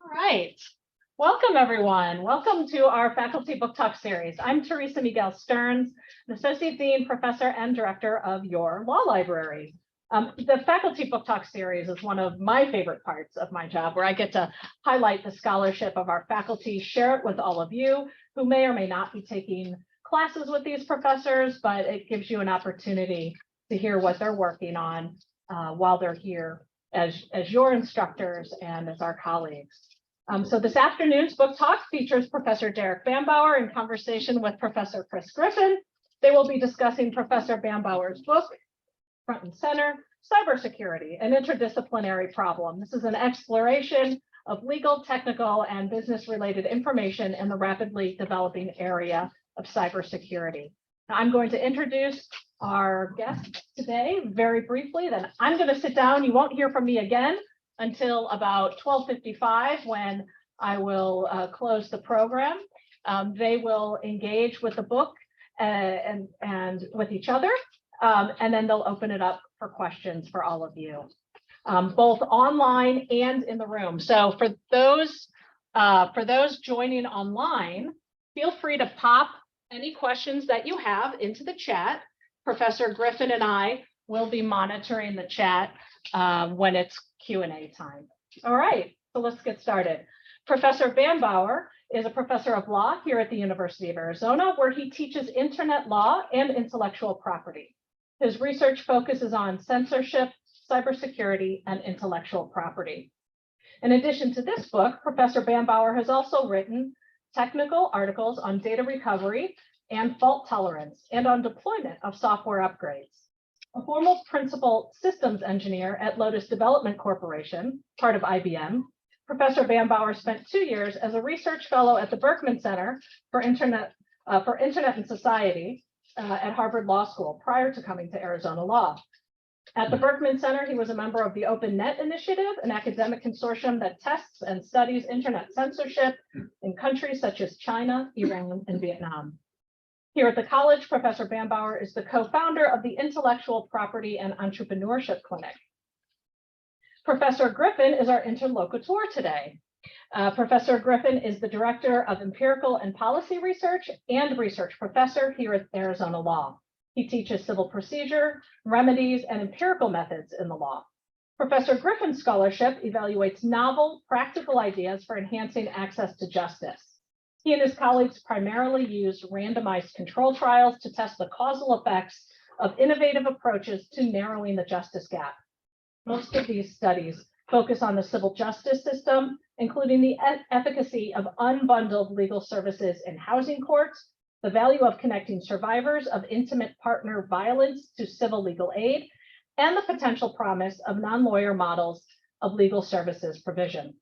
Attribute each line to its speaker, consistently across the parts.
Speaker 1: All right. Welcome, everyone. Welcome to our Faculty Book Talk series. I'm Teresa Miguel Stearns, an Associate Dean, Professor, and Director of your Law Library. The Faculty Book Talk series is one of my favorite parts of my job, where I get to highlight the scholarship of our faculty, share it with all of you who may or may not be taking classes with these professors, but it gives you an opportunity to hear what they're working on while they're here as your instructors and as our colleagues. So this afternoon's book talk features Professor Derek Bambauer in conversation with Professor Chris Griffin. They will be discussing Professor Bambauer's book, Front and Center, Cybersecurity, an Interdisciplinary Problem. This is an exploration of legal, technical, and business-related information in the rapidly developing area of cybersecurity. Now, I'm going to introduce our guests today very briefly, then I'm going to sit down. You won't hear from me again until about 12:55, when I will close the program. They will engage with the book and with each other, and then they'll open it up for questions for all of you, both online and in the room. So for those joining online, feel free to pop any questions that you have into the chat. Professor Griffin and I will be monitoring the chat when it's Q&A time. All right, so let's get started. Professor Bambauer is a professor of law here at the University of Arizona, where he teaches internet law and intellectual property. His research focuses on censorship, cybersecurity, and intellectual property. In addition to this book, Professor Bambauer has also written technical articles on data recovery and fault tolerance, and on deployment of software upgrades. A former principal systems engineer at Lotus Development Corporation, part of IBM, Professor Bambauer spent 2 years as a research fellow at the Berkman Center for Internet and Society at Harvard Law School prior to coming to Arizona Law. At the Berkman Center, he was a member of the Open Net Initiative, an academic consortium that tests and studies internet censorship in countries such as China, Iran, and Vietnam. Here at the college, Professor Bambauer is the co-founder of the Intellectual Property and Entrepreneurship Clinic. Professor Griffin is our interlocutor today. Professor Griffin is the Director of Empirical and Policy Research and Research Professor here at Arizona Law. He teaches civil procedure, remedies, and empirical methods in the law. Professor Griffin's scholarship evaluates novel, practical ideas for enhancing access to justice. He and his colleagues primarily use randomized control trials to test the causal effects of innovative approaches to narrowing the justice gap. Most of these studies focus on the civil justice system, including the efficacy of unbundled legal services in housing courts, the value of connecting survivors of intimate partner violence to civil legal aid, and the potential promise of non-lawyer models of legal services provision.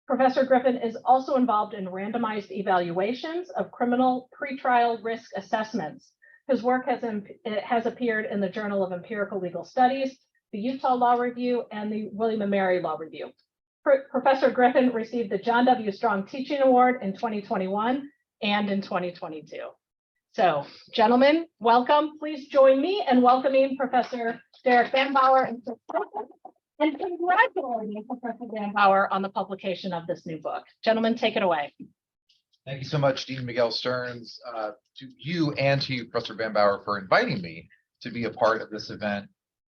Speaker 1: Professor Griffin is also involved in randomized evaluations of criminal pretrial risk assessments. His work has appeared in the Journal of Empirical Legal Studies, the Utah Law Review, and the William & Mary Law Review. Professor Griffin received the John W. Strong Teaching Award in 2021 and in 2022. So, gentlemen, welcome. Please join me in welcoming Professor Derek Bambauer and congratulating Professor Bambauer on the publication of this new book. Gentlemen, take it away.
Speaker 2: Thank you so much, Dean Miguel Stearns, to you and to you, Professor Bambauer, for inviting me to be a part of this event.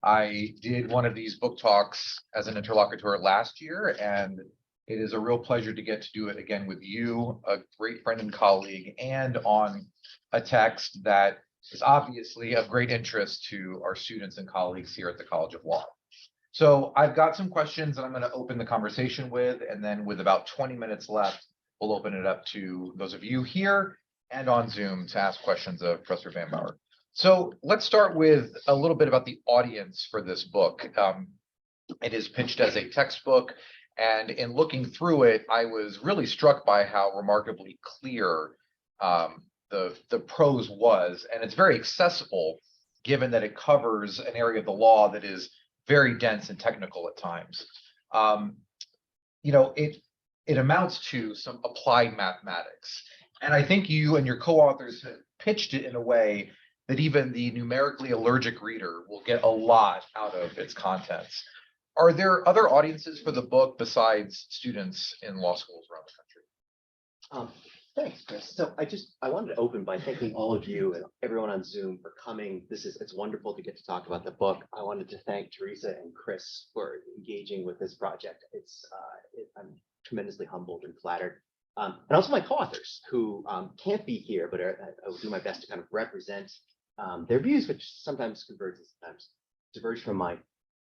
Speaker 2: I did one of these book talks as an interlocutor last year, and it is a real pleasure to get to do it again with you, a great friend and colleague, and on a text that is obviously of great interest to our students and colleagues here at the College of Law. So I've got some questions that I'm going to open the conversation with, and then with about 20 minutes left, we'll open it up to those of you here and on Zoom to ask questions of Professor Bambauer. So let's start with a little bit about the audience for this book. It is pitched as a textbook, and in looking through it, I was really struck by how remarkably clear the prose was, and it's very accessible given that it covers an area of the law that is very dense and technical at times. It amounts to some applied mathematics, and I think you and your co-authors have pitched it in a way that even the numerically allergic reader will get a lot out of its contents. Are there other audiences for the book besides students in law schools around the country?
Speaker 3: Thanks, Chris. So I wanted to open by thanking all of you and everyone on Zoom for coming. It's wonderful to get to talk about the book. I wanted to thank Teresa and Chris for engaging with this project. I'm tremendously humbled and flattered. And also my co-authors who can't be here, but I will do my best to kind of represent their views, which sometimes converge and sometimes diverge from mine.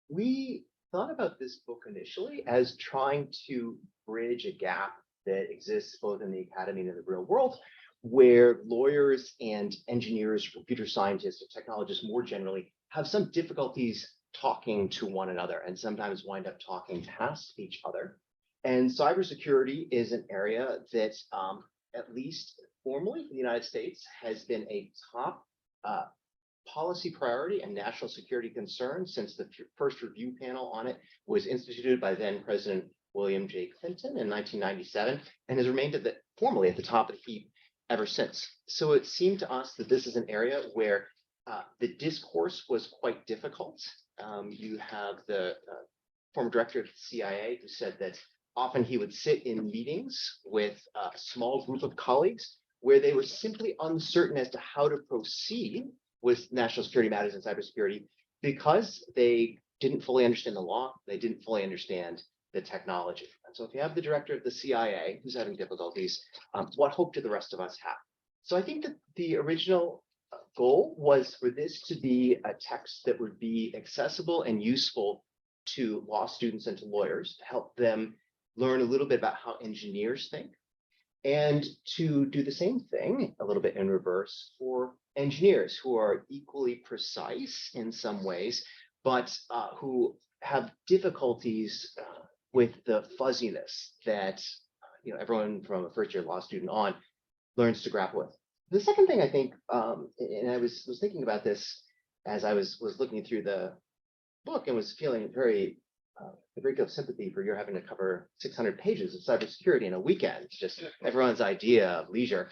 Speaker 3: We thought about this book initially as trying to bridge a gap that exists both in the academy and in the real world, where lawyers and engineers, computer scientists, and technologists more generally have some difficulties talking to one another and sometimes wind up talking past each other. And cybersecurity is an area that, at least formally in the United States, has been a top policy priority and national security concern since the first review panel on it was instituted by then President William J. Clinton in 1997, and has remained formally at the top of the heap ever since. So it seemed to us that this is an area where the discourse was quite difficult. You have the former director of the CIA who said that often he would sit in meetings with a small group of colleagues where they were simply uncertain as to how to proceed with national security matters and cybersecurity because they didn't fully understand the law, they didn't fully understand the technology. And so if you have the director of the CIA who's having difficulties, what hope do the rest of us have? So I think that the original goal was for this to be a text that would be accessible and useful to law students and to lawyers to help them learn a little bit about how engineers think, and to do the same thing a little bit in reverse for engineers who are equally precise in some ways, but who have difficulties with the fuzziness that everyone from a first-year law student on learns to grapple with. The second thing I think, and I was thinking about this as I was looking through the book and was feeling a great deal of sympathy for you're having to cover 600 pages of cybersecurity in a weekend, just everyone's idea of leisure,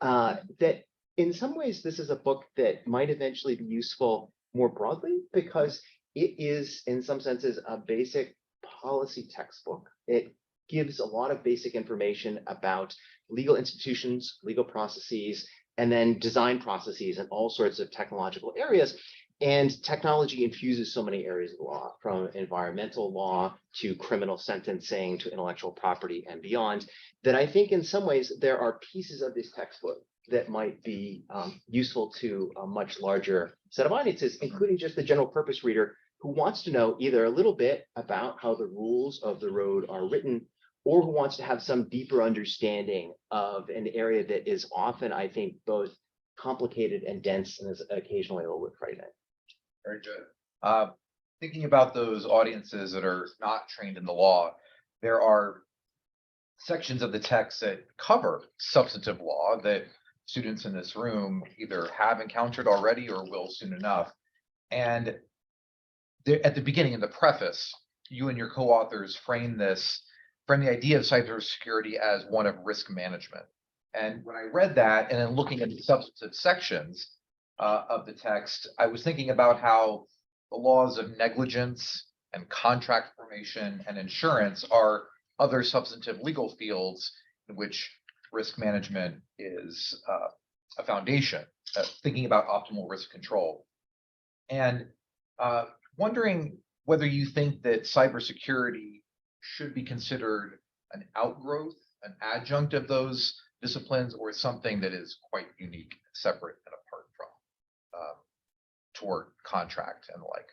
Speaker 3: that in some ways this is a book that might eventually be useful more broadly because it is in some senses a basic policy textbook. It gives a lot of basic information about legal institutions, legal processes, and then design processes in all sorts of technological areas. And technology infuses so many areas of law, from environmental law to criminal sentencing to intellectual property and beyond, that I think in some ways there are pieces of this textbook that might be useful to a much larger set of audiences, including just the general purpose reader who wants to know either a little bit about how the rules of the road are written, or who wants to have some deeper understanding of an area that is often, I think, both complicated and dense and is occasionally a little bit frightening.
Speaker 2: Very good. Thinking about those audiences that are not trained in the law, there are sections of the text that cover substantive law that students in this room either have encountered already or will soon enough. And at the beginning, in the preface, you and your co-authors frame the idea of cybersecurity as one of risk management. And when I read that, and then looking at the substantive sections of the text, I was thinking about how the laws of negligence and contract formation and insurance are other substantive legal fields in which risk management is a foundation, thinking about optimal risk control. And wondering whether you think that cybersecurity should be considered an outgrowth, an adjunct of those disciplines, or something that is quite unique, separate and apart from tort, contract, and the like?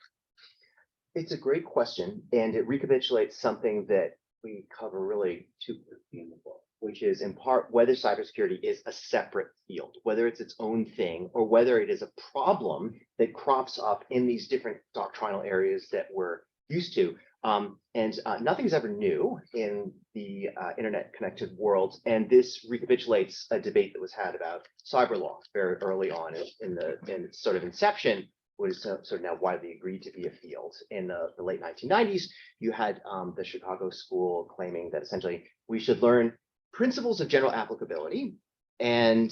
Speaker 3: It's a great question, and it recapitulates something that we cover really too quickly in the book, which is in part whether cybersecurity is a separate field, whether it's its own thing, or whether it is a problem that crops up in these different doctrinal areas that we're used to. Nothing's ever new in the internet-connected world, and this recapitulates a debate that was had about cyber law very early on in its sort of inception, was sort of now widely agreed to be a field. In the late 1990s, you had the Chicago School claiming that essentially we should learn principles of general applicability, and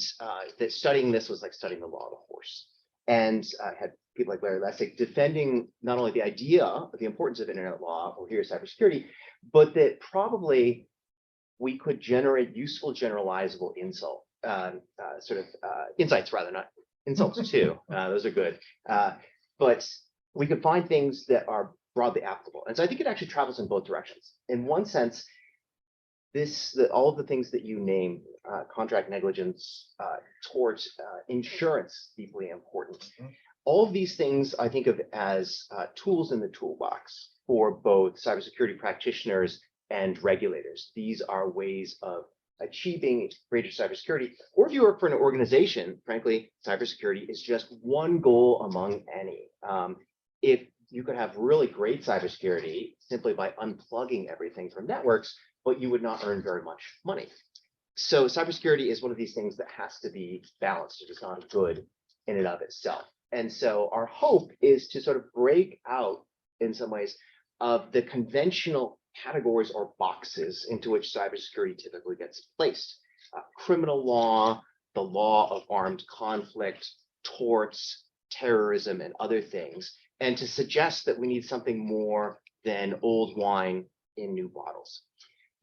Speaker 3: that studying this was like studying the law of the horse. And had people like Larry Lessig defending not only the idea of the importance of internet law or here cybersecurity, but that probably we could generate useful generalizable insights rather, not insults too. Those are good. But we could find things that are broadly applicable. And so I think it actually travels in both directions. In one sense, all of the things that you name, contract negligence, torts, insurance, deeply important. All of these things I think of as tools in the toolbox for both cybersecurity practitioners and regulators. These are ways of achieving greater cybersecurity. Or if you work for an organization, frankly, cybersecurity is just one goal among any. If you could have really great cybersecurity simply by unplugging everything from networks, but you would not earn very much money. So cybersecurity is one of these things that has to be balanced. It is not good in and of itself. And so our hope is to sort of break out in some ways of the conventional categories or boxes into which cybersecurity typically gets placed. Criminal law, the law of armed conflict, torts, terrorism, and other things, and to suggest that we need something more than old wine in new bottles.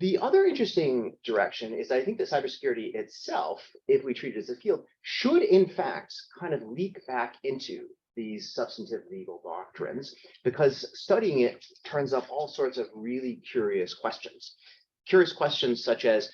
Speaker 3: The other interesting direction is I think that cybersecurity itself, if we treat it as a field, should in fact kind of leak back into these substantive legal doctrines, because studying it turns up all sorts of really curious questions. Curious questions such as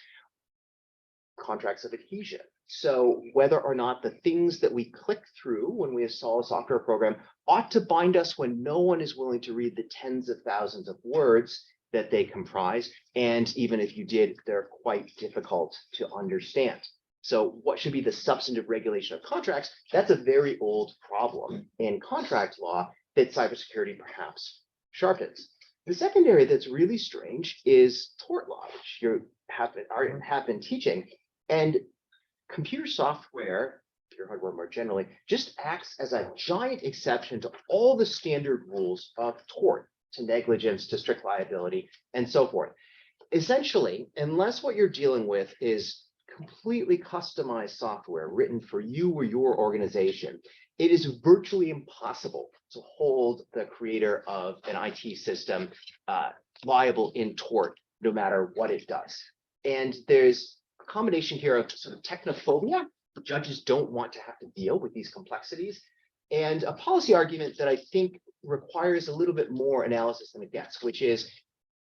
Speaker 3: contracts of adhesion. So whether or not the things that we click through when we install a software program ought to bind us when no one is willing to read the tens of thousands of words that they comprise. And even if you did, they're quite difficult to understand. So what should be the substantive regulation of contracts? That's a very old problem in contract law that cybersecurity perhaps sharpens. The second area that's really strange is tort law, which you have been teaching. And computer software, computer hardware more generally, just acts as a giant exception to all the standard rules of tort, to negligence, to strict liability, and so forth. Essentially, unless what you're dealing with is completely customized software written for you or your organization, it is virtually impossible to hold the creator of an IT system liable in tort, no matter what it does. And there's a combination here of sort of technophobia. Judges don't want to have to deal with these complexities, and a policy argument that I think requires a little bit more analysis than it gets, which is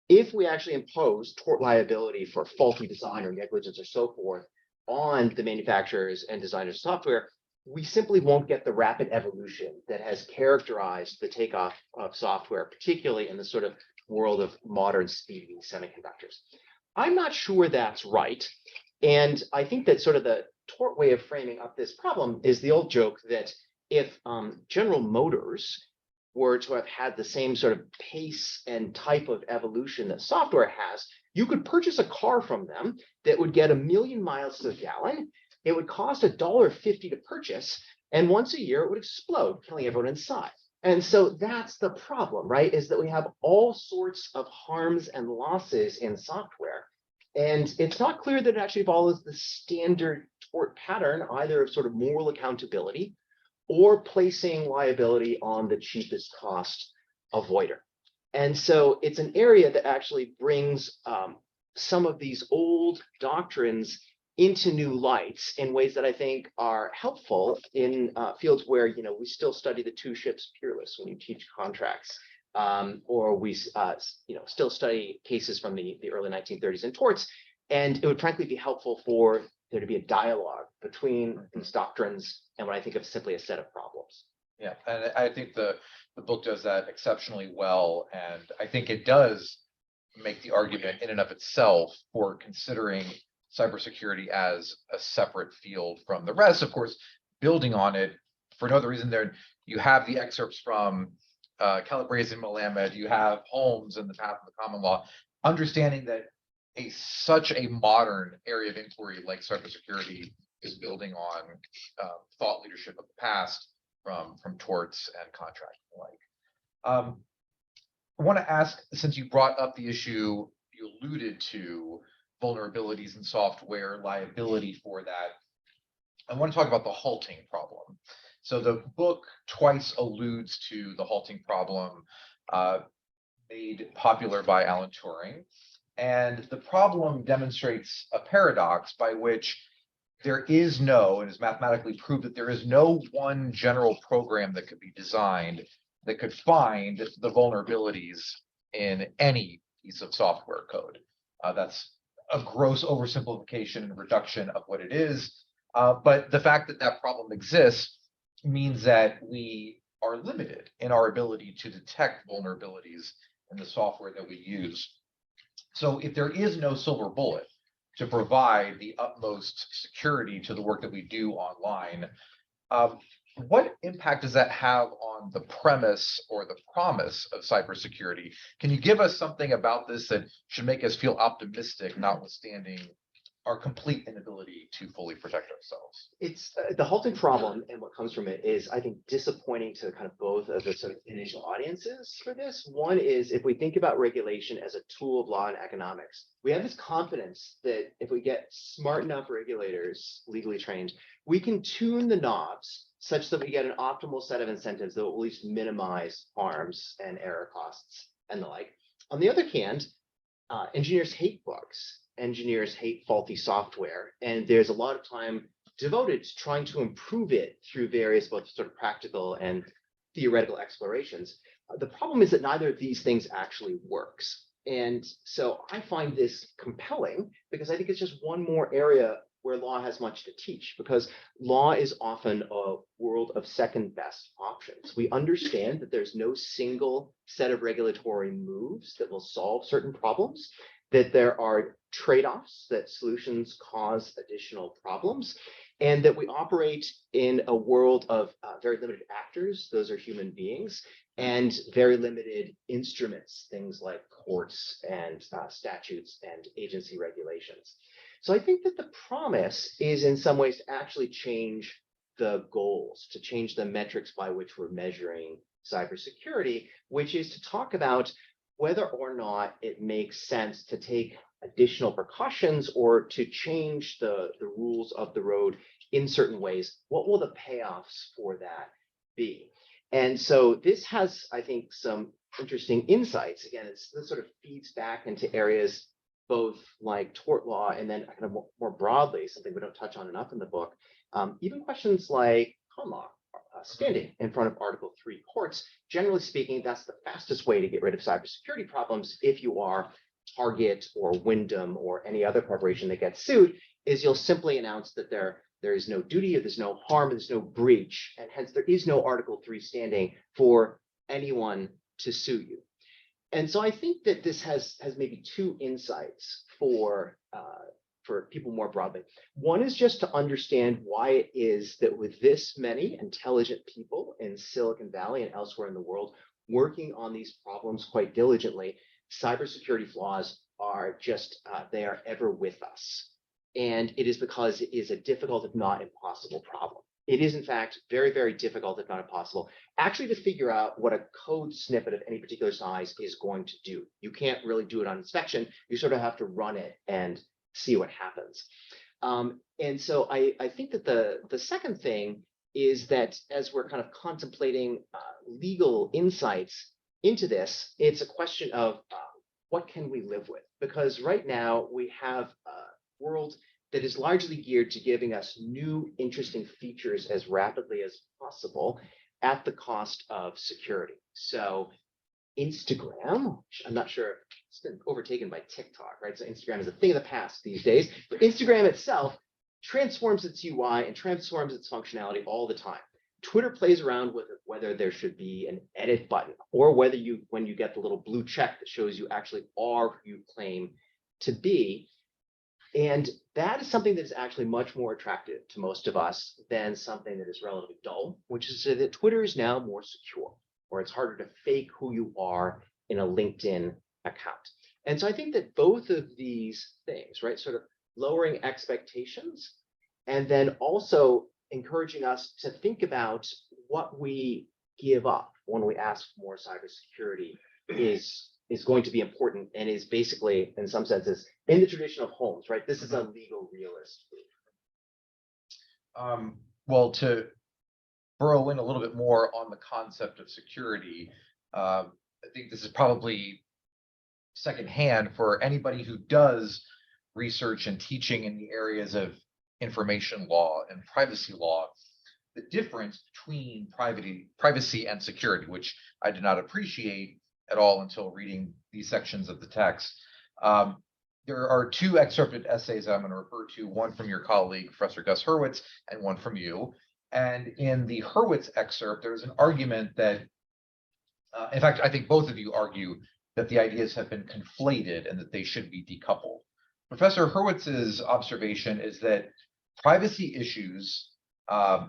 Speaker 3: if we actually impose tort liability for faulty design or negligence or so forth on the manufacturers and designers of software, we simply won't get the rapid evolution that has characterized the takeoff of software, particularly in the sort of world of modern speedy semiconductors. I'm not sure that's right. And I think that sort of the tort way of framing up this problem is the old joke that if General Motors were to have had the same sort of pace and type of evolution that software has, you could purchase a car from them that would get 1,000,000 miles to the gallon. It would cost $1.50 to purchase, and once a year it would explode, killing everyone inside. And so that's the problem, right? Is that we have all sorts of harms and losses in software. And it's not clear that it actually follows the standard tort pattern, either of sort of moral accountability or placing liability on the cheapest cost avoider. And so it's an area that actually brings some of these old doctrines into new lights in ways that I think are helpful in fields where we still study the two ships peerless when you teach contracts, or we still study cases from the early 1930s in torts. And it would frankly be helpful for there to be a dialogue between these doctrines and what I think of simply a set of problems.
Speaker 2: Yeah, and I think the book does that exceptionally well, and I think it does make the argument in and of itself for considering cybersecurity as a separate field from the rest. Of course, building on it for no other reason. There, you have the excerpts from Calabrese and Melamed, you have Holmes and the Path of the Common Law, understanding that such a modern area of inquiry like cybersecurity is building on thought leadership of the past from torts and contract and the like. I want to ask, since you brought up the issue, you alluded to vulnerabilities in software, liability for that. I want to talk about the halting problem. So the book twice alludes to the halting problem made popular by Alan Turing. And the problem demonstrates a paradox by which there is no, and is mathematically proved that there is no one general program that could be designed that could find the vulnerabilities in any piece of software code. That's a gross oversimplification and reduction of what it is. But the fact that that problem exists means that we are limited in our ability to detect vulnerabilities in the software that we use. So if there is no silver bullet to provide the utmost security to the work that we do online, what impact does that have on the premise or the promise of cybersecurity? Can you give us something about this that should make us feel optimistic, notwithstanding our complete inability to fully protect ourselves?
Speaker 3: It's the halting problem, and what comes from it is, I think, disappointing to kind of both of the sort of initial audiences for this. One is, if we think about regulation as a tool of law and economics, we have this confidence that if we get smart enough regulators, legally trained, we can tune the knobs such that we get an optimal set of incentives that will at least minimize harms and error costs and the like. On the other hand, engineers hate bugs. Engineers hate faulty software, and there's a lot of time devoted to trying to improve it through various both sort of practical and theoretical explorations. The problem is that neither of these things actually works. And so I find this compelling because I think it's just one more area where law has much to teach, because law is often a world of second best options. We understand that there's no single set of regulatory moves that will solve certain problems, that there are trade-offs, that solutions cause additional problems, and that we operate in a world of very limited actors, those are human beings, and very limited instruments, things like courts and statutes and agency regulations. So I think that the promise is in some ways to actually change the goals, to change the metrics by which we're measuring cybersecurity, which is to talk about whether or not it makes sense to take additional precautions or to change the rules of the road in certain ways. What will the payoffs for that be? And so this has, I think, some interesting insights. Again, this sort of feeds back into areas both like tort law and then kind of more broadly, something we don't touch on enough in the book, even questions like common law, standing in front of Article 3 courts. Generally speaking, that's the fastest way to get rid of cybersecurity problems if you are Target or Wyndham or any other corporation that gets sued, is you'll simply announce that there is no duty, or there's no harm, or there's no breach, and hence there is no Article 3 standing for anyone to sue you. And so I think that this has maybe two insights for people more broadly. One is just to understand why it is that with this many intelligent people in Silicon Valley and elsewhere in the world working on these problems quite diligently, cybersecurity flaws are just, they are ever with us. And it is because it is a difficult, if not impossible problem. It is, in fact, very, very difficult, if not impossible, actually to figure out what a code snippet of any particular size is going to do. You can't really do it on inspection. You sort of have to run it and see what happens. And so I think that the second thing is that as we're kind of contemplating legal insights into this, it's a question of what can we live with? Because right now we have a world that is largely geared to giving us new, interesting features as rapidly as possible at the cost of security. So Instagram, I'm not sure, it's been overtaken by TikTok, right? So Instagram is a thing of the past these days, but Instagram itself transforms its UI and transforms its functionality all the time. Twitter plays around with whether there should be an edit button, or whether when you get the little blue check that shows you actually are who you claim to be. And that is something that is actually much more attractive to most of us than something that is relatively dull, which is that Twitter is now more secure, or it's harder to fake who you are in a LinkedIn account. And so I think that both of these things, right, sort of lowering expectations and then also encouraging us to think about what we give up when we ask for more cybersecurity is going to be important, and is basically, in some senses, in the tradition of Holmes, right? This is a legal realist.
Speaker 2: Well, to burrow in a little bit more on the concept of security. I think this is probably secondhand for anybody who does research and teaching in the areas of information law and privacy law. The difference between privacy and security, which I did not appreciate at all until reading these sections of the text. There are two excerpted essays I'm going to refer to, one from your colleague, Professor Gus Hurwitz, and one from you. And in the Hurwitz excerpt, there's an argument that, in fact, I think both of you argue that the ideas have been conflated and that they should be decoupled. Professor Hurwitz's observation is that privacy issues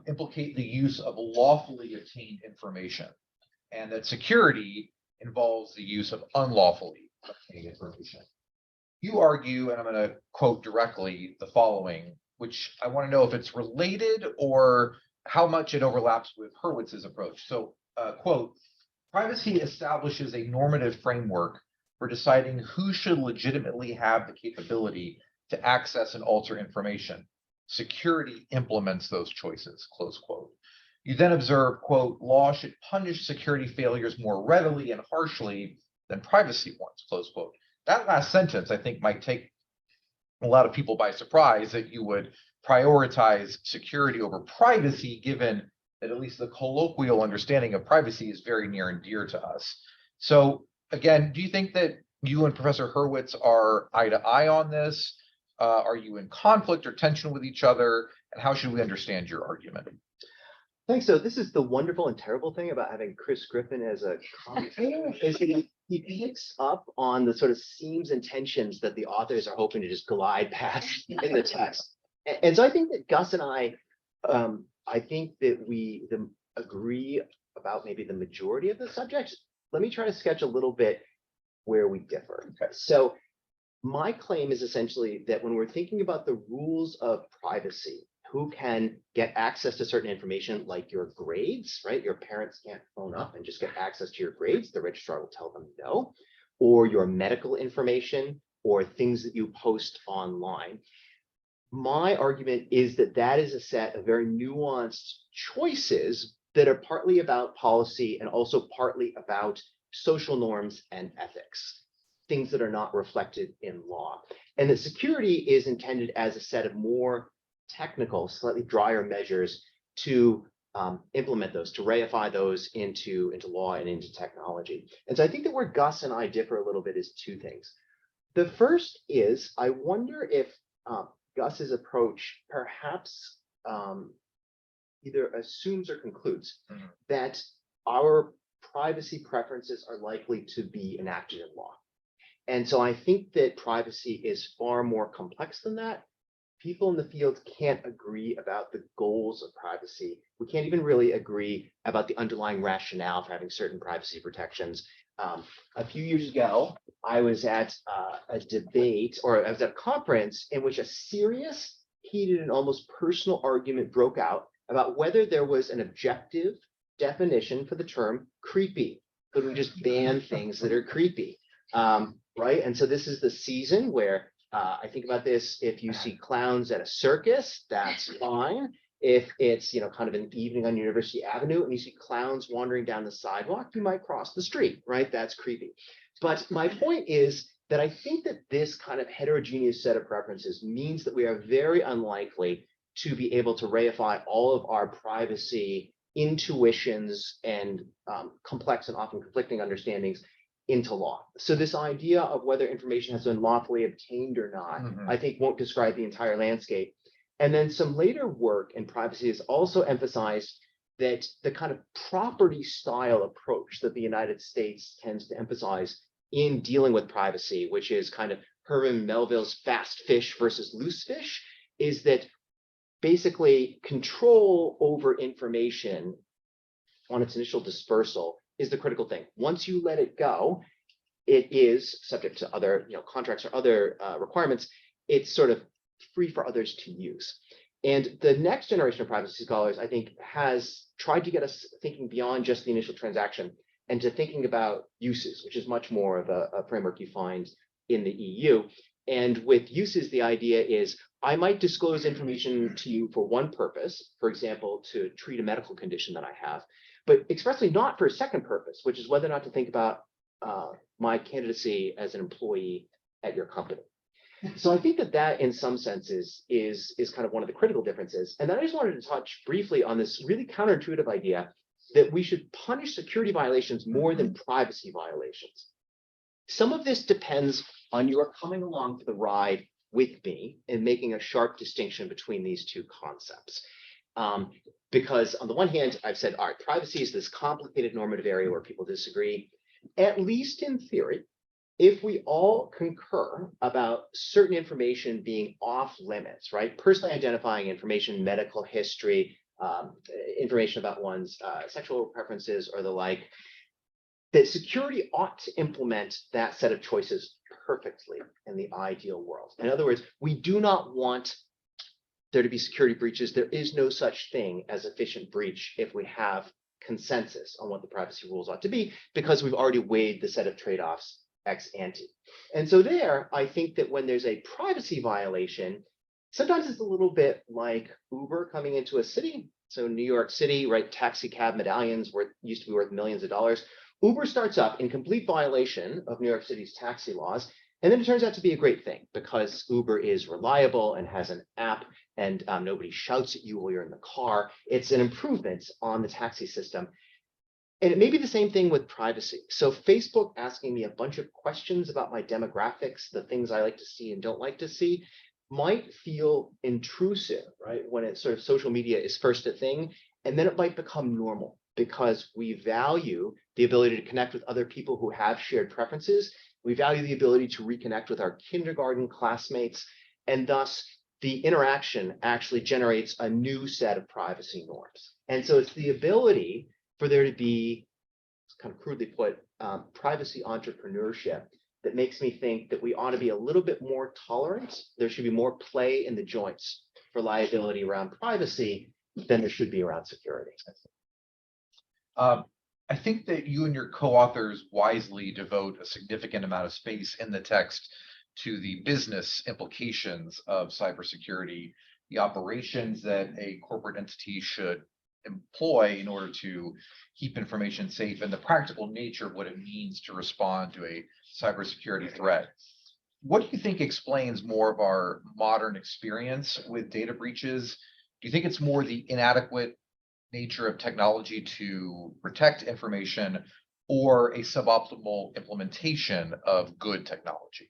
Speaker 2: implicate the use of lawfully obtained information, and that security involves the use of unlawfully obtained information. You argue, and I'm going to quote directly the following, which I want to know if it's related or how much it overlaps with Hurwitz's approach. So, quote, privacy establishes a normative framework for deciding who should legitimately have the capability to access and alter information. Security implements those choices, close quote. You then observe, quote, law should punish security failures more readily and harshly than privacy ones, close quote. That last sentence, I think, might take a lot of people by surprise, that you would prioritize security over privacy, given that at least the colloquial understanding of privacy is very near and dear to us. So again, do you think that you and Professor Hurwitz are eye to eye on this? Are you in conflict or tension with each other? And how should we understand your argument?
Speaker 3: Thanks. So this is the wonderful and terrible thing about having Chris Griffin as a commentator, is that he picks up on the sort of seams and tensions that the authors are hoping to just glide past in the text. And so I think that Gus and I think that we agree about maybe the majority of the subjects. Let me try to sketch a little bit where we differ.
Speaker 2: Okay.
Speaker 3: So my claim is essentially that when we're thinking about the rules of privacy, who can get access to certain information like your grades, right? Your parents can't phone up and just get access to your grades. The registrar will tell them no. Or your medical information or things that you post online. My argument is that that is a set of very nuanced choices that are partly about policy and also partly about social norms and ethics, things that are not reflected in law. And that security is intended as a set of more technical, slightly drier measures to implement those, to reify those into law and into technology. And so I think that where Gus and I differ a little bit is two things. The first is, I wonder if Gus's approach perhaps either assumes or concludes that our privacy preferences are likely to be enacted in law. And so I think that privacy is far more complex than that. People in the field can't agree about the goals of privacy. We can't even really agree about the underlying rationale for having certain privacy protections. A few years ago, I was at a debate, or I was at a conference in which a serious, heated, and almost personal argument broke out about whether there was an objective definition for the term creepy. Could we just ban things that are creepy? Right? And so this is the season where I think about this. If you see clowns at a circus, that's fine. If it's, kind of an evening on University Avenue and you see clowns wandering down the sidewalk, you might cross the street, right? That's creepy. But my point is that I think that this kind of heterogeneous set of preferences means that we are very unlikely to be able to reify all of our privacy intuitions and complex and often conflicting understandings into law. So this idea of whether information has been lawfully obtained or not, I think won't describe the entire landscape. And then some later work in privacy has also emphasized that the kind of property style approach that the United States tends to emphasize in dealing with privacy, which is kind of Herman Melville's fast fish versus loose fish, is that basically control over information on its initial dispersal is the critical thing. Once you let it go, it is subject to other contracts or other requirements. It's sort of free for others to use. And the next generation of privacy scholars, I think, has tried to get us thinking beyond just the initial transaction and to thinking about uses, which is much more of a framework you find in the EU. And with uses, the idea is I might disclose information to you for one purpose, for example, to treat a medical condition that I have, but expressly not for a second purpose, which is whether or not to think about my candidacy as an employee at your company. So I think that in some senses is kind of one of the critical differences. And then I just wanted to touch briefly on this really counterintuitive idea that we should punish security violations more than privacy violations. Some of this depends on your coming along for the ride with me and making a sharp distinction between these two concepts. Because on the one hand, I've said, all right, privacy is this complicated normative area where people disagree, at least in theory. If we all concur about certain information being off limits, right? Personally identifying information, medical history, information about one's sexual preferences or the like, that security ought to implement that set of choices perfectly in the ideal world. In other words, we do not want there to be security breaches. There is no such thing as efficient breach if we have consensus on what the privacy rules ought to be, because we've already weighed the set of trade-offs ex ante. And so there, I think that when there's a privacy violation, sometimes it's a little bit like Uber coming into a city. So New York City, right, taxi cab medallions used to be worth millions of dollars. Uber starts up in complete violation of New York City's taxi laws. And then it turns out to be a great thing because Uber is reliable and has an app and nobody shouts at you while you're in the car. It's an improvement on the taxi system. And it may be the same thing with privacy. So Facebook asking me a bunch of questions about my demographics, the things I like to see and don't like to see, might feel intrusive, right? When it's sort of social media is first a thing, and then it might become normal because we value the ability to connect with other people who have shared preferences. We value the ability to reconnect with our kindergarten classmates, and thus the interaction actually generates a new set of privacy norms. And so it's the ability for there to be, kind of crudely put, privacy entrepreneurship that makes me think that we ought to be a little bit more tolerant. There should be more play in the joints for liability around privacy than there should be around security.
Speaker 2: I think that you and your co-authors wisely devote a significant amount of space in the text to the business implications of cybersecurity, the operations that a corporate entity should employ in order to keep information safe, and the practical nature of what it means to respond to a cybersecurity threat. What do you think explains more of our modern experience with data breaches? Do you think it's more the inadequate nature of technology to protect information or a suboptimal implementation of good technology?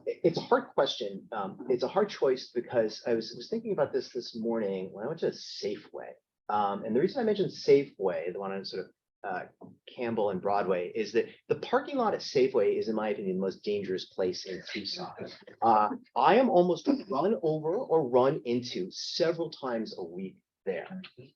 Speaker 3: It's a hard question. It's a hard choice because I was thinking about this morning when I went to Safeway. And the reason I mentioned Safeway, the one on sort of Campbell and Broadway, is that the parking lot at Safeway is, in my opinion, the most dangerous place in Tucson. I am almost run over or run into several times a week there.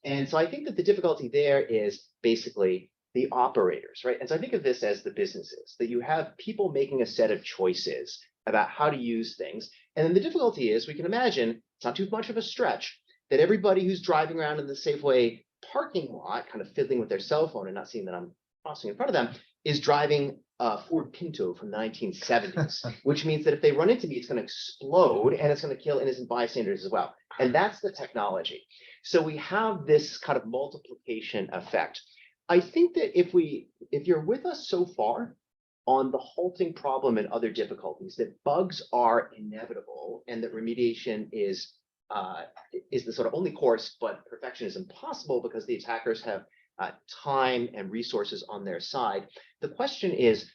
Speaker 3: And so I think that the difficulty there is basically the operators, right? And so I think of this as the businesses, that you have people making a set of choices about how to use things. And then the difficulty is, we can imagine, it's not too much of a stretch, that everybody who's driving around in the Safeway parking lot, kind of fiddling with their cell phone and not seeing that I'm crossing in front of them, is driving a Ford Pinto from the 1970s, which means that if they run into me, it's going to explode and it's going to kill innocent bystanders as well. And that's the technology. So we have this kind of multiplication effect. I think that if you're with us so far on the halting problem and other difficulties, that bugs are inevitable and that remediation is the sort of only course, but perfection is impossible because the attackers have time and resources on their side. The question is,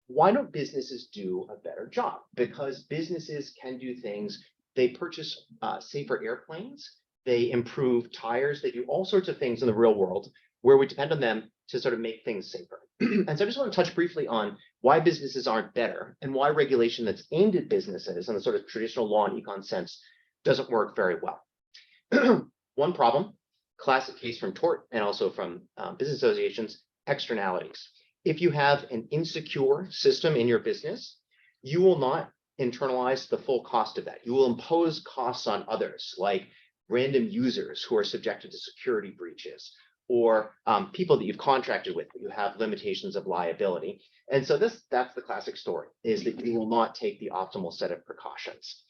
Speaker 3: why don't businesses do a better job? Because businesses can do things. They purchase safer airplanes. They improve tires. They do all sorts of things in the real world where we depend on them to sort of make things safer. And so I just want to touch briefly on why businesses aren't better and why regulation that's aimed at businesses in the sort of traditional law and econ sense doesn't work very well. One problem, classic case from tort and also from business associations, externalities. If you have an insecure system in your business, you will not internalize the full cost of that. You will impose costs on others, like random users who are subjected to security breaches, or people that you've contracted with, you have limitations of liability. And so that's the classic story, is that you will not take the optimal set of precautions.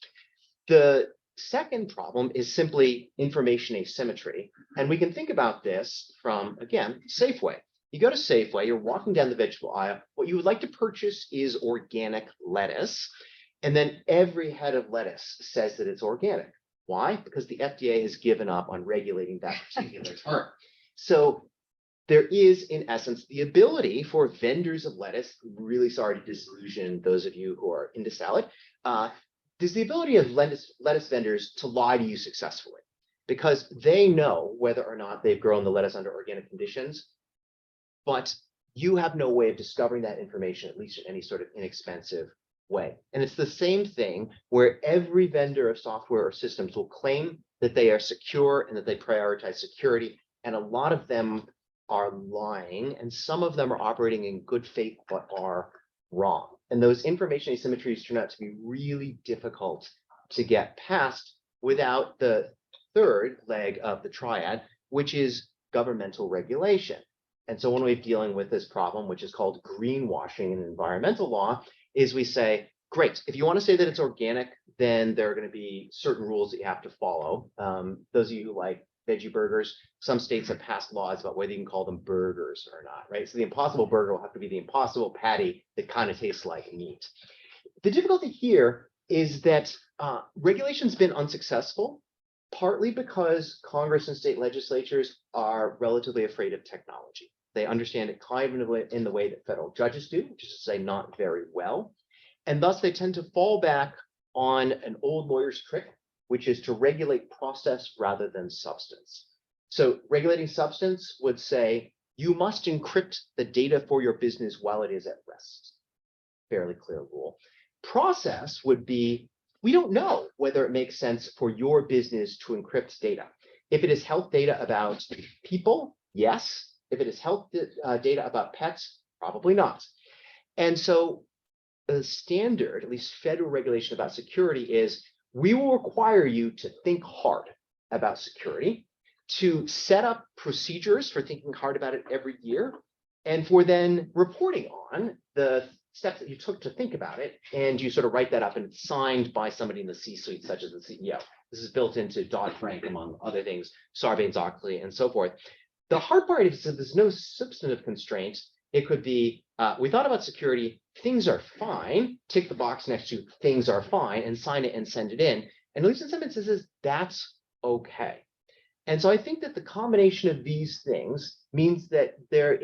Speaker 3: The second problem is simply information asymmetry. And we can think about this from, again, Safeway. You go to Safeway, you're walking down the vegetable aisle. What you would like to purchase is organic lettuce. And then every head of lettuce says that it's organic. Why? Because the FDA has given up on regulating that particular term. So there is, in essence, the ability for vendors of lettuce, really sorry to disillusion those of you who are into salad, there's the ability of lettuce vendors to lie to you successfully, because they know whether or not they've grown the lettuce under organic conditions, but you have no way of discovering that information, at least in any sort of inexpensive way. And it's the same thing where every vendor of software or systems will claim that they are secure and that they prioritize security. And a lot of them are lying, and some of them are operating in good faith, but are wrong. And those information asymmetries turn out to be really difficult to get past without the third leg of the triad, which is governmental regulation. And so one way of dealing with this problem, which is called greenwashing in environmental law, is we say, great, if you want to say that it's organic, then there are going to be certain rules that you have to follow. Those of you who like veggie burgers, some states have passed laws about whether you can call them burgers or not, right? So the Impossible Burger will have to be the Impossible Patty that kind of tastes like meat. The difficulty here is that regulation's been unsuccessful, partly because Congress and state legislatures are relatively afraid of technology. They understand it kind of in the way that federal judges do, which is to say not very well. And thus they tend to fall back on an old lawyer's trick, which is to regulate process rather than substance. So regulating substance would say, you must encrypt the data for your business while it is at rest. Fairly clear rule. Process would be, we don't know whether it makes sense for your business to encrypt data. If it is health data about people, yes. If it is health data about pets, probably not. And so the standard, at least federal regulation about security, is we will require you to think hard about security, to set up procedures for thinking hard about it every year, and for then reporting on the steps that you took to think about it. And you sort of write that up and it's signed by somebody in the C-suite, such as the CEO. This is built into Dodd-Frank, among other things, Sarbanes-Oxley, and so forth. The hard part is that there's no substantive constraint. It could be, we thought about security, things are fine, tick the box next to things are fine, and sign it and send it in. And at least in some instances, that's okay. And so I think that the combination of these things means that there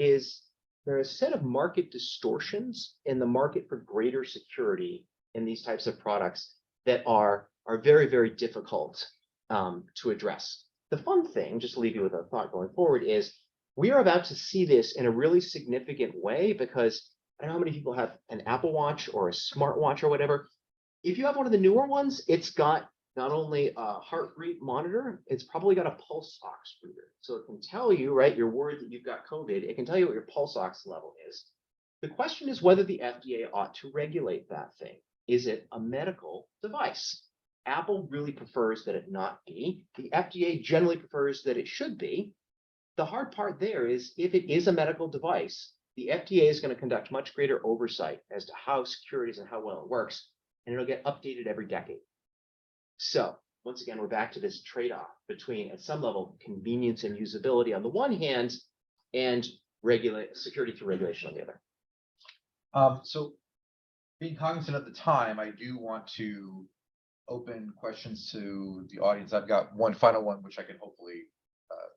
Speaker 3: are a set of market distortions in the market for greater security in these types of products that are very, very difficult to address. The fun thing, just to leave you with a thought going forward, is we are about to see this in a really significant way, because I don't know how many people have an Apple Watch or a smartwatch or whatever. If you have one of the newer ones, it's got not only a heart rate monitor, it's probably got a pulse ox reader. So it can tell you, right, you're worried that you've got COVID, it can tell you what your pulse ox level is. The question is whether the FDA ought to regulate that thing. Is it a medical device? Apple really prefers that it not be. The FDA generally prefers that it should be. The hard part there is, if it is a medical device, the FDA is going to conduct much greater oversight as to how secure it is and how well it works, and it'll get updated every decade. So once again, we're back to this trade-off between, at some level, convenience and usability on the one hand, and security through regulation on the other.
Speaker 2: So being cognizant of the time, I do want to open questions to the audience. I've got one final one, which I can hopefully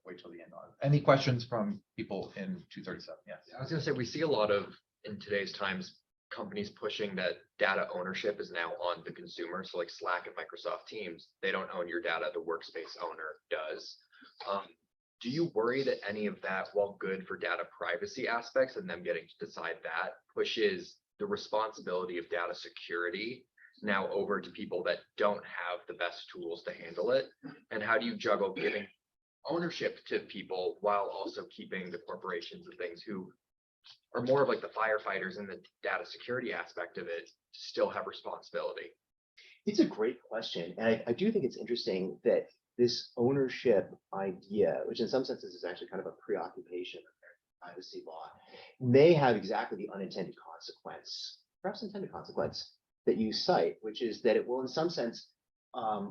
Speaker 2: wait till the end on. Any questions from people in 237? Yes.
Speaker 4: I was going to say, we see a lot of, in today's times, companies pushing that data ownership is now on the consumer. So like Slack and Microsoft Teams, they don't own your data, the workspace owner does. Do you worry that any of that, while good for data privacy aspects and them getting to decide that, pushes the responsibility of data security now over to people that don't have the best tools to handle it? And how do you juggle giving ownership to people while also keeping the corporations and things who are more of like the firefighters in the data security aspect of it still have responsibility?
Speaker 3: It's a great question. And I do think it's interesting that this ownership idea, which in some senses is actually kind of a preoccupation of privacy law, may have exactly the unintended consequence, perhaps intended consequence, that you cite, which is that it will, in some sense,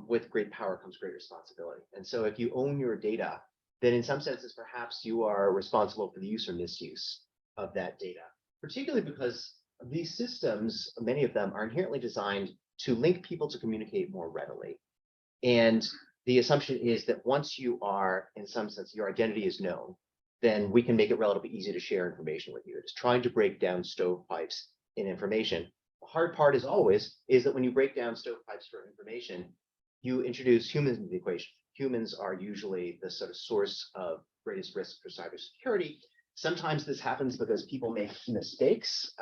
Speaker 3: with great power comes great responsibility. And so if you own your data, then in some senses, perhaps you are responsible for the use or misuse of that data, particularly because these systems, many of them are inherently designed to link people to communicate more readily. And the assumption is that once you are, in some sense, your identity is known, then we can make it relatively easy to share information with you. It's trying to break down stovepipes in information. The hard part, as always, is that when you break down stovepipes for information, you introduce humans into the equation. Humans are usually the sort of source of greatest risk for cybersecurity. Sometimes this happens because people make mistakes.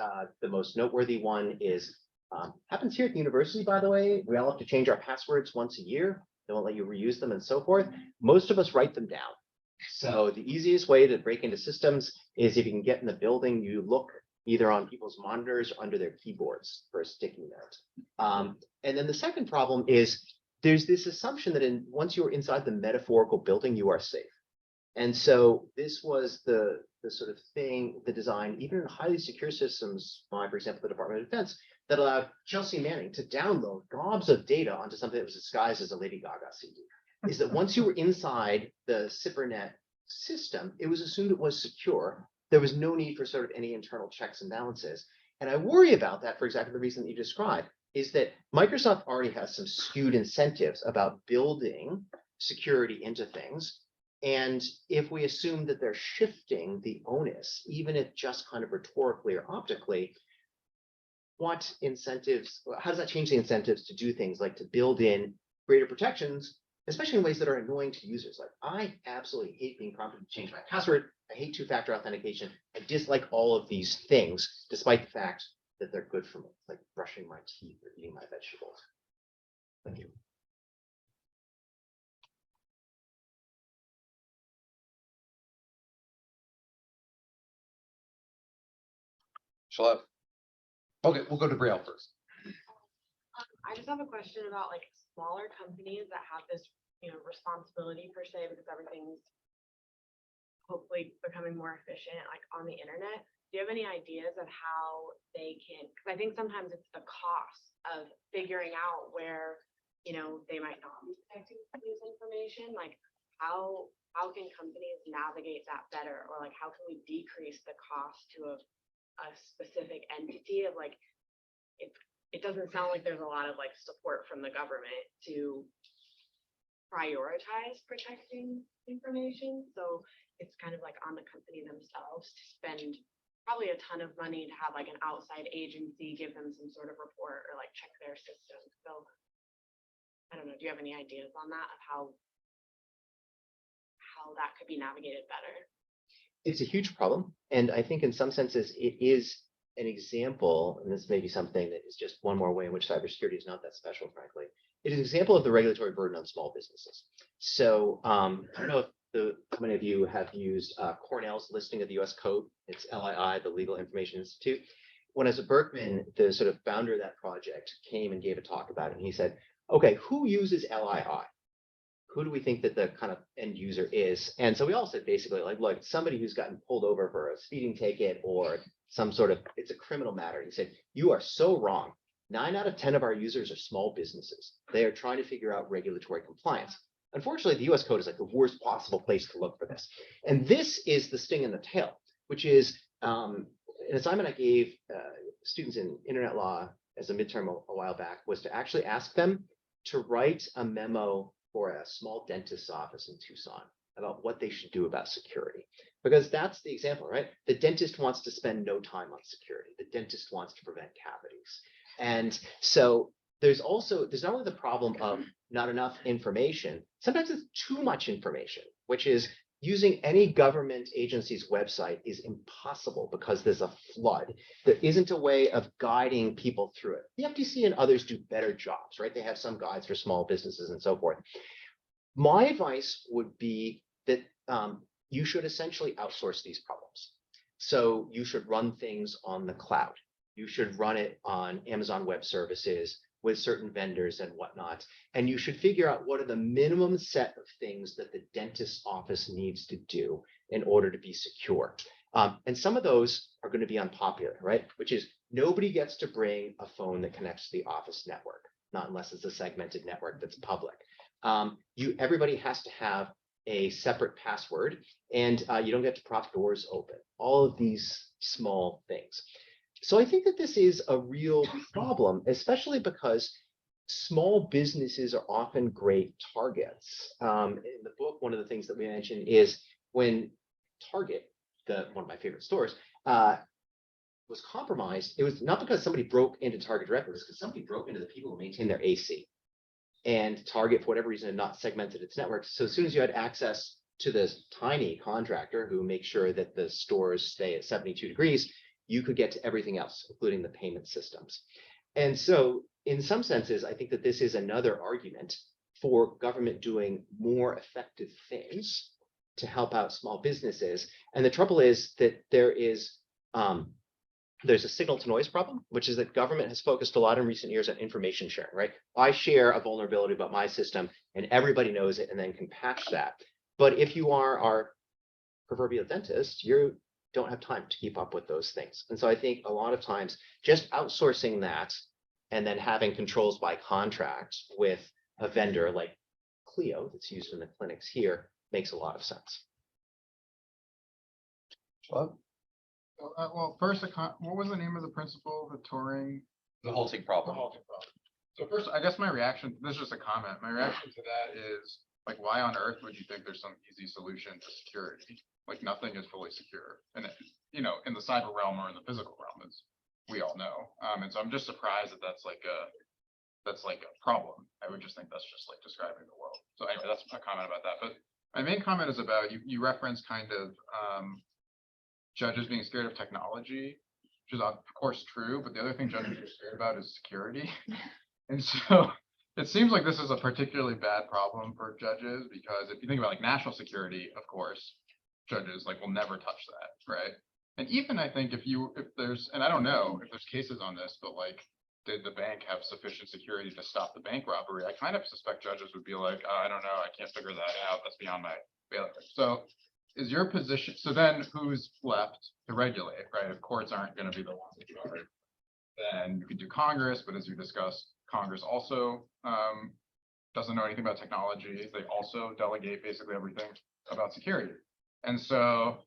Speaker 3: The most noteworthy one is happens here at the university, by the way. We all have to change our passwords once a year. They won't let you reuse them and so forth. Most of us write them down. So the easiest way to break into systems is if you can get in the building, you look either on people's monitors or under their keyboards for a sticky note. And then the second problem is there's this assumption that once you're inside the metaphorical building, you are safe. And so this was the sort of thing, the design, even in highly secure systems by, for example, the Department of Defense, that allowed Chelsea Manning to download gobs of data onto something that was disguised as a Lady Gaga CD. Is that once you were inside the CyberNet system, it was assumed it was secure. There was no need for sort of any internal checks and balances. And I worry about that for exactly the reason that you described, is that Microsoft already has some skewed incentives about building security into things. And if we assume that they're shifting the onus, even if just kind of rhetorically or optically, what incentives, how does that change the incentives to do things like to build in greater protections, especially in ways that are annoying to users? Like, I absolutely hate being prompted to change my password. I hate two-factor authentication. I dislike all of these things, despite the fact that they're good for me, like brushing my teeth or eating my vegetables. Thank you.
Speaker 2: Okay, we'll go to Brielle first.
Speaker 5: I just have a question about like smaller companies that have this, responsibility per se, because everything's hopefully becoming more efficient, like on the internet. Do you have any ideas of how they can, because I think sometimes it's the cost of figuring out where, they might not be protecting this information. Like how can companies navigate that better? Or like how can we decrease the cost to a specific entity of like, it doesn't sound like there's a lot of like support from the government to prioritize protecting information. So it's kind of like on the company themselves to spend probably a ton of money to have like an outside agency give them some sort of report or like check their system. So I don't know, do you have any ideas on that, of how that could be navigated better?
Speaker 3: It's a huge problem. And I think in some senses, it is an example, and this may be something that is just one more way in which cybersecurity is not that special, frankly. It is an example of the regulatory burden on small businesses. So I don't know if how many of you have used Cornell's listing of the US Code. It's LII, the Legal Information Institute. When I was at Berkman, the sort of founder of that project came and gave a talk about it. And he said, okay, who uses LII? Who do we think that the kind of end user is? And so we all said basically like, look, somebody who's gotten pulled over for a speeding ticket or some sort of, it's a criminal matter. He said, you are so wrong. 9 out of 10 of our users are small businesses. They are trying to figure out regulatory compliance. Unfortunately, the US Code is like the worst possible place to look for this. And this is the sting in the tail, which is an assignment I gave students in internet law as a midterm a while back was to actually ask them to write a memo for a small dentist's office in Tucson about what they should do about security. Because that's the example, right? The dentist wants to spend no time on security. The dentist wants to prevent cavities. And so there's not only the problem of not enough information, sometimes it's too much information, which is using any government agency's website is impossible because there's a flood. There isn't a way of guiding people through it. The FTC and others do better jobs, right? They have some guides for small businesses and so forth. My advice would be that you should essentially outsource these problems. So you should run things on the cloud. You should run it on Amazon Web Services with certain vendors and whatnot. And you should figure out what are the minimum set of things that the dentist's office needs to do in order to be secure. And some of those are going to be unpopular, right? Which is nobody gets to bring a phone that connects to the office network, not unless it's a segmented network that's public. Everybody has to have a separate password, and you don't get to prop doors open. All of these small things. So I think that this is a real problem, especially because small businesses are often great targets. In the book, one of the things that we mentioned is when Target, one of my favorite stores, was compromised, it was not because somebody broke into Target directly, it was because somebody broke into the people who maintain their AC. And Target, for whatever reason, had not segmented its network. So as soon as you had access to this tiny contractor who makes sure that the stores stay at 72 degrees, you could get to everything else, including the payment systems. And so in some senses, I think that this is another argument for government doing more effective things to help out small businesses. And the trouble is that there's a signal to noise problem, which is that government has focused a lot in recent years on information sharing, right? I share a vulnerability about my system and everybody knows it and then can patch that. But if you are our proverbial dentist, you don't have time to keep up with those things. And so I think a lot of times just outsourcing that and then having controls by contract with a vendor like Clio that's used in the clinics here makes a lot of sense.
Speaker 2: Well,
Speaker 6: Well, first, what was the name of the principle, the Turing?
Speaker 2: the halting
Speaker 6: The
Speaker 2: problem.
Speaker 6: halting problem. So first, I guess my reaction, this is just a comment. My reaction to that is, like, why on earth would you think there's some easy solution to security? Like, nothing is fully secure. And, in the cyber realm or in the physical realm, as we all know. And so I'm just surprised that that's like a problem. I would just think that's just like describing the world. So anyway, that's a comment about that. But my main comment is about, you reference kind of judges being scared of technology, which is of course true, but the other thing judges are scared about is security. And so it seems like this is a particularly bad problem for judges, because if you think about like national security, of course, judges like will never touch that, right? And even I think if there's, and I don't know if there's cases on this, but like, did the bank have sufficient security to stop the bank robbery? I kind of suspect judges would be like, oh, I don't know, I can't figure that out. That's beyond my bailiwick. So is your position, so then who's left to regulate, right? If courts aren't going to be the ones that cover, then you could do Congress, but as you discussed, Congress also doesn't know anything about technology. They also delegate basically everything about security. And so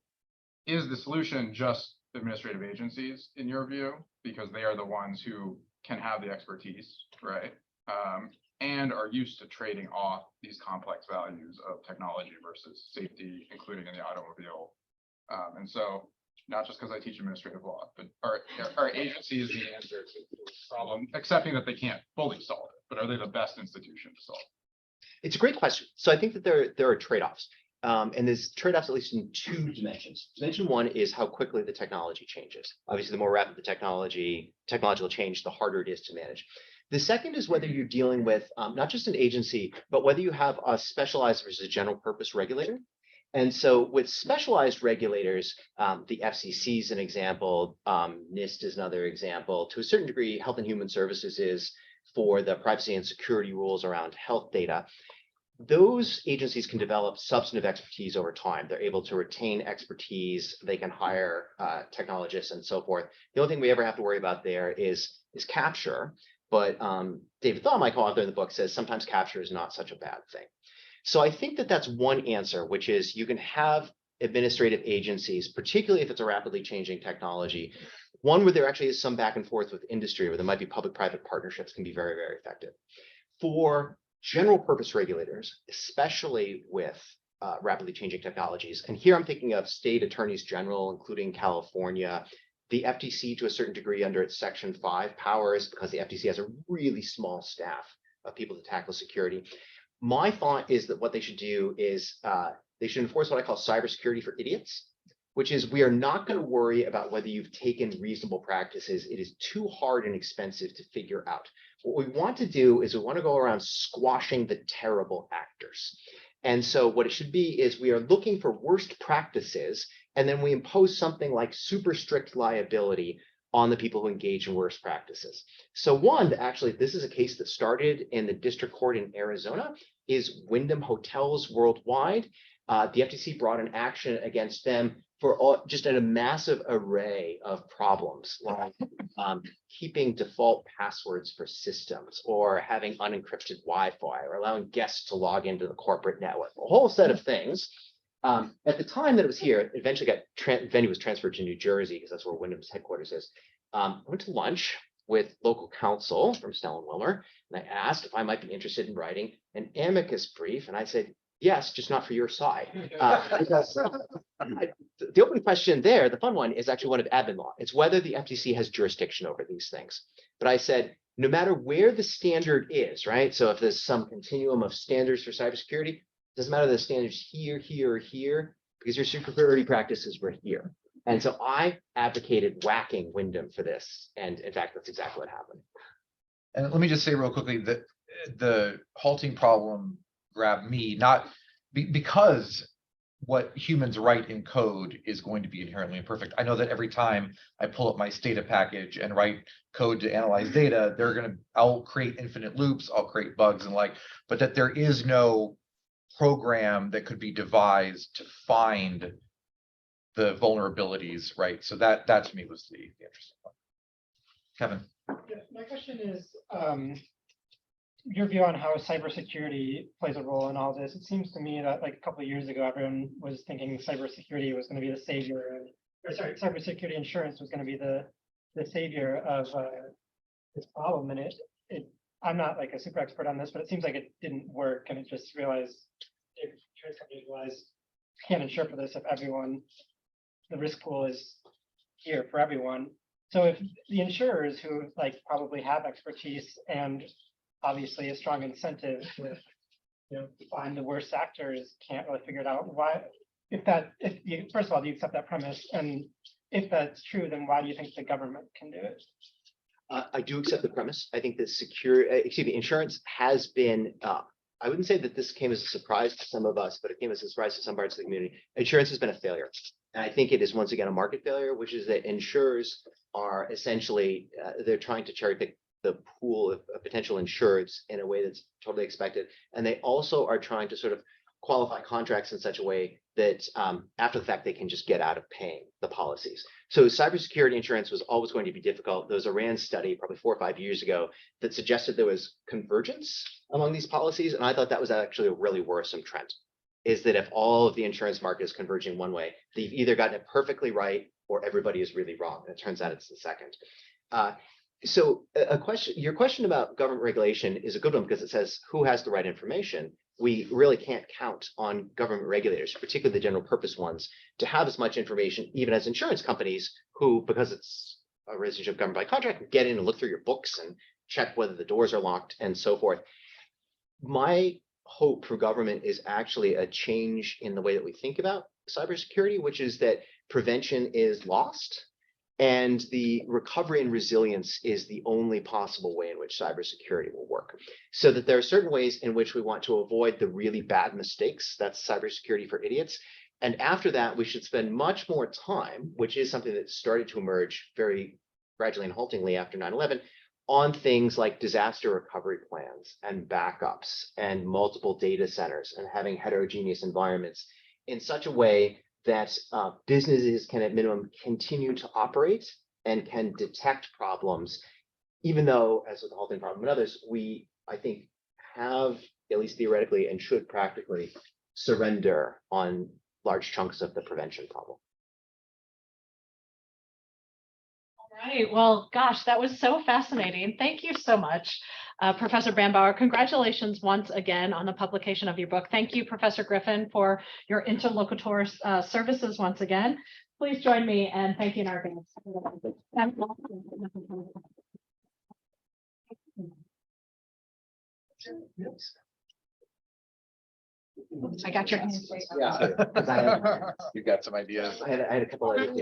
Speaker 6: is the solution just administrative agencies in your view? Because they are the ones who can have the expertise, right? And are used to trading off these complex values of technology versus safety, including in the automobile. And so, not just because I teach administrative law, but are agencies the answer to this problem, accepting that they can't fully solve it, but are they the best institution to solve it?
Speaker 3: It's a great question. So I think that there are trade-offs. And there's trade-offs at least in two dimensions. Dimension one is how quickly the technology changes. Obviously, the more rapid the technological change, the harder it is to manage. The second is whether you're dealing with not just an agency, but whether you have a specialized versus a general purpose regulator. And so with specialized regulators, the FCC is an example, NIST is another example. To a certain degree, Health and Human Services is for the privacy and security rules around health data. Those agencies can develop substantive expertise over time. They're able to retain expertise. They can hire technologists and so forth. The only thing we ever have to worry about there is capture. But David Thaw, my co-author in the book, says sometimes capture is not such a bad thing. So I think that that's one answer, which is you can have administrative agencies, particularly if it's a rapidly changing technology, one where there actually is some back and forth with industry, where there might be public-private partnerships, can be very, very effective. For general purpose regulators, especially with rapidly changing technologies, and here I'm thinking of state attorneys general, including California, the FTC to a certain degree under its Section 5 powers, because the FTC has a really small staff of people to tackle security. My thought is that what they should do is they should enforce what I call cybersecurity for idiots, which is we are not going to worry about whether you've taken reasonable practices. It is too hard and expensive to figure out. What we want to do is we want to go around squashing the terrible actors. And so what it should be is we are looking for worst practices, and then we impose something like super strict liability on the people who engage in worst practices. So one, actually, this is a case that started in the district court in Arizona, is Wyndham Hotels Worldwide. The FTC brought an action against them for just a massive array of problems, like keeping default passwords for systems, or having unencrypted Wi-Fi, or allowing guests to log into the corporate network, a whole set of things. At the time that it was here, it eventually venue was transferred to New Jersey because that's where Wyndham's headquarters is. I went to lunch with local counsel from Snell and Wilmer, and I asked if I might be interested in writing an amicus brief, and I said, yes, just not for your side. Because the open question there, the fun one, is actually one of admin law. It's whether the FTC has jurisdiction over these things. But I said, no matter where the standard is, right? So if there's some continuum of standards for cybersecurity, doesn't matter the standards here, here, or here, because your security practices were here. And so I advocated whacking Wyndham for this. And in fact, that's exactly what happened.
Speaker 2: And let me just say real quickly that the halting problem grabbed me, not because what humans write in code is going to be inherently imperfect. I know that every time I pull up my Stata package and write code to analyze data, I'll create infinite loops, I'll create bugs and but that there is no program that could be devised to find the vulnerabilities, right? So that to me was the interesting one. Kevin.
Speaker 7: Yeah, my question is your view on how cybersecurity plays a role in all this. It seems to me that like a couple of years ago, everyone was thinking cybersecurity was going to be the savior, cybersecurity insurance was going to be the savior of this problem. And I'm not like a super expert on this, but it seems like it didn't work, and it just realized insurance companies realized can't insure for this if the risk pool is here for everyone. So if the insurers who like probably have expertise and obviously a strong incentive to find the worst actors can't really figure it out, first of all, do you accept that premise? And if that's true, then why do you think the government can do it?
Speaker 3: I do accept the premise. I think that insurance has been, I wouldn't say that this came as a surprise to some of us, but it came as a surprise to some parts of the community. Insurance has been a failure. And I think it is once again a market failure, which is that insurers are essentially, they're trying to cherry pick the pool of potential insureds in a way that's totally expected. And they also are trying to sort of qualify contracts in such a way that after the fact, they can just get out of paying the policies. So cybersecurity insurance was always going to be difficult. There was a RAND study probably 4 or 5 years ago that suggested there was convergence among these policies. And I thought that was actually a really worrisome trend, is that if all of the insurance market is converging one way, they've either gotten it perfectly right or everybody is really wrong. And it turns out it's the second. So your question about government regulation is a good one because it says who has the right information. We really can't count on government regulators, particularly the general purpose ones, to have as much information, even as insurance companies who, because it's a relationship governed by contract, get in and look through your books and check whether the doors are locked and so forth. My hope for government is actually a change in the way that we think about cybersecurity, which is that prevention is lost. And the recovery and resilience is the only possible way in which cybersecurity will work. So that there are certain ways in which we want to avoid the really bad mistakes. That's cybersecurity for idiots. And after that, we should spend much more time, which is something that started to emerge very gradually and haltingly after 9/11, on things like disaster recovery plans and backups and multiple data centers and having heterogeneous environments in such a way that businesses can at minimum continue to operate and can detect problems, even though, as with the halting problem and others, we, I think, have, at least theoretically and should practically, surrender on large chunks of the prevention problem.
Speaker 1: All right, well, gosh, that was so fascinating. Thank you so much, Professor Bambauer. Congratulations once again on the publication of your book. Thank you, Professor Griffin, for your interlocutor services once again. Please join me in thanking our guests. I got your hands raised.
Speaker 3: Yeah,
Speaker 2: You've got some ideas.
Speaker 3: I had a couple of ideas.